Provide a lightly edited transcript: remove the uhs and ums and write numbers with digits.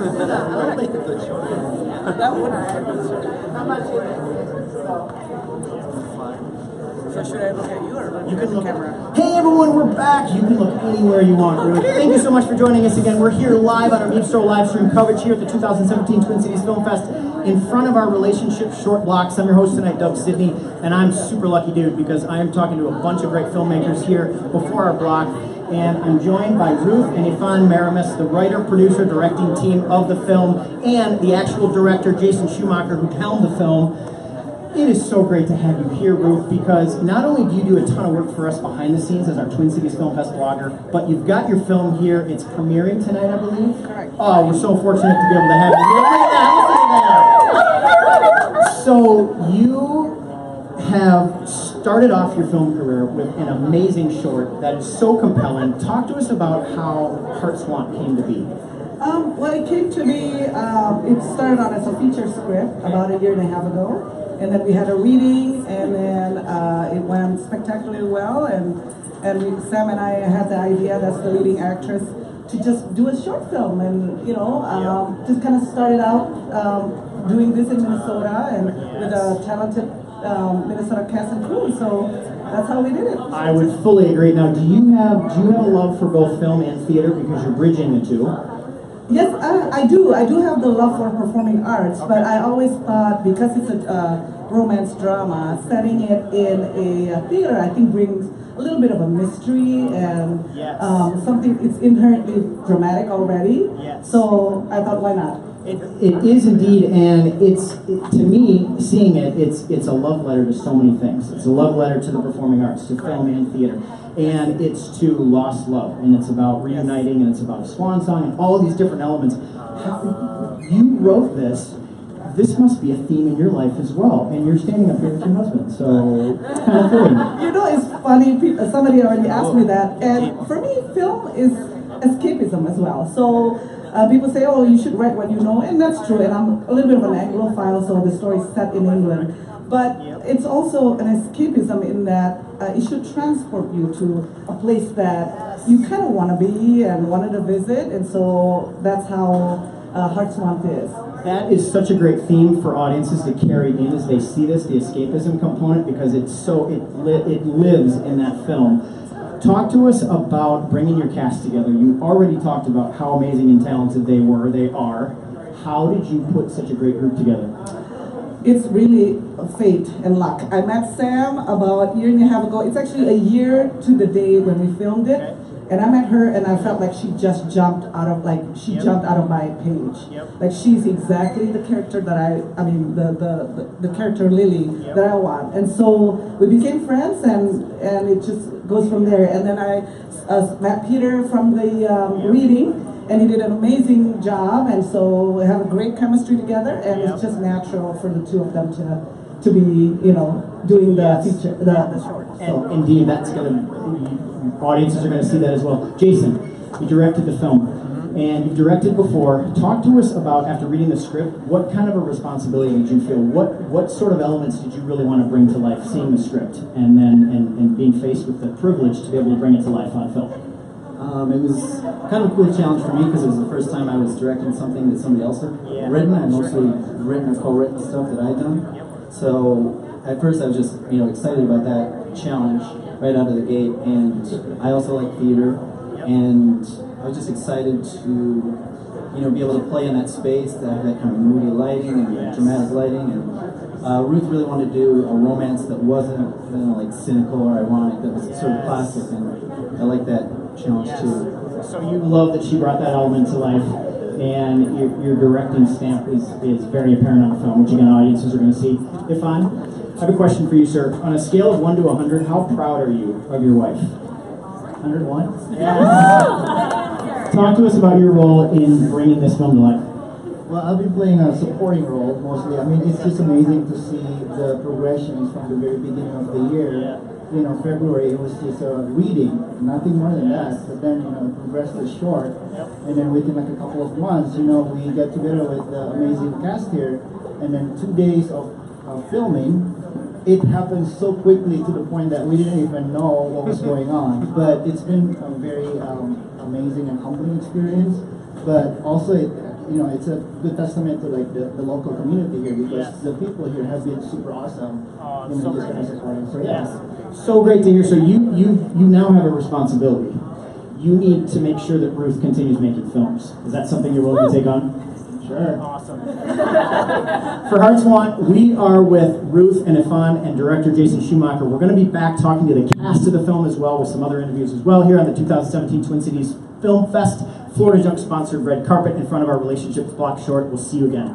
I'll make a good short. That would not much. So should I look at you or look at the camera? Hey everyone, we're back. You can look anywhere you want, Ruth. Thank you so much for joining us again. We're here live on our Meep Store live stream coverage here at the 2017 Twin Cities Film Fest in front of our relationship short blocks. I'm your host tonight, Doug Sidney, and I'm super lucky dude because I am talking to a bunch of great filmmakers here before our block. And I'm joined by Ruth and Ivan Maramis, the writer, producer, directing team of the film, and the actual director, Jason Schumacher, who helmed the film. It is so great to have you here, Ruth, because not only do you do a ton of work for us behind the scenes as our Twin Cities Film Fest blogger, but you've got your film here. It's premiering tonight, I believe. Correct. Oh, we're so fortunate to be able to have you here. Look at that, listen to that. So you have started off your film career with an amazing short that is so compelling. Talk to us about how Heart Swamp came to be. Well, it came to me, it started out as a feature script about a year and a half ago. And then we had a reading, and then it went spectacularly well. And Sam and I had the idea, that's the leading actress, to just do a short film. And, you know, just kind of started out doing this in Minnesota and with a talented Minnesota cast and crew. So that's how we did it. I would fully agree. Now, do you have a love for both film and theater because you're bridging the two? Yes, I do. I do have the love for performing arts, but I always thought because it's a romance drama, setting it in a theater, I think brings a little bit of a mystery and something. It's inherently dramatic already. Yes. So I thought, why not? It is indeed, and to me, seeing it, it's a love letter to so many things. It's a love letter to the performing arts, to film and theater. And it's to lost love, and it's about reuniting, and it's about a swan song, and all of these different elements. You wrote this. This must be a theme in your life as well, and you're standing up here with your husband, so kind of fitting. You know, it's funny, somebody already asked me that, and for me, film is escapism as well. So people say, oh, you should write what you know, and that's true, and I'm a little bit of an Anglophile, so the story's set in England. But it's also an escapism in that it should transport you to a place that you kind of want to be and wanted to visit, and so that's how Heart Swamp is. That is such a great theme for audiences to carry in as they see this, the escapism component, because it lives in that film. Talk to us about bringing your cast together. You already talked about how amazing and talented they are. How did you put such a great group together? It's really fate and luck. I met Sam about a year and a half ago. It's actually a year to the day when we filmed it. And I met her and I felt like she just jumped out of jumped out of my page. Like she's exactly the character that the character Lily that I want. And so we became friends and it just goes from there. And then I met Peter from the reading. And he did an amazing job, and so we have a great chemistry together, and it's just natural for the two of them to be, you know, doing the feature, the short. And indeed, that's audiences are gonna see that as well. Jason, you directed the film, and you've directed before. Talk to us about, after reading the script, what kind of a responsibility did you feel? What sort of elements did you really want to bring to life, seeing the script, and then being faced with the privilege to be able to bring it to life on film? It was kind of a cool challenge for me because it was the first time I was directing something that somebody else had written. I mostly written or co-written stuff that I'd done. So at first I was just excited about that challenge right out of the gate, and I also like theater, and I was just excited to be able to play in that space, that kind of moody lighting and dramatic lighting. And Ruth really wanted to do a romance that wasn't like cynical or ironic, that was sort of classic, and I like that challenge too. So you love that she brought that element to life, and your directing stamp is very apparent on the film, which again audiences are going to see. Ivan, I have a question for you, sir. On a scale of 1 to 100, how proud are you of your wife? 101? Yes. Talk to us about your role in bringing this film to life. Well, I'll be playing a supporting role mostly. I mean, it's just amazing to see the progressions from the very beginning of the year. February, it was just a reading, nothing more than that. But then, it progressed to short. And then within like a couple of months, we got together with the amazing cast here. And then 2 days of filming, it happened so quickly to the point that we didn't even know what was going on. But it's been a very amazing and humbling experience. But also, it's a good testament to like the local community here because the people here have been super awesome. So just kind of supporting. So yeah. So great to hear. So you now have a responsibility. You need to make sure that Ruth continues making films. Is that something you're willing to take on? Sure. Awesome. For Hearts Want, we are with Ruth and Ivan and director Jason Schumacher. We're going to be back talking to the cast of the film as well with some other interviews as well here on the 2017 Twin Cities Film Fest. Fleurdejunk sponsored red carpet in front of our Relationships Block short. We'll see you again.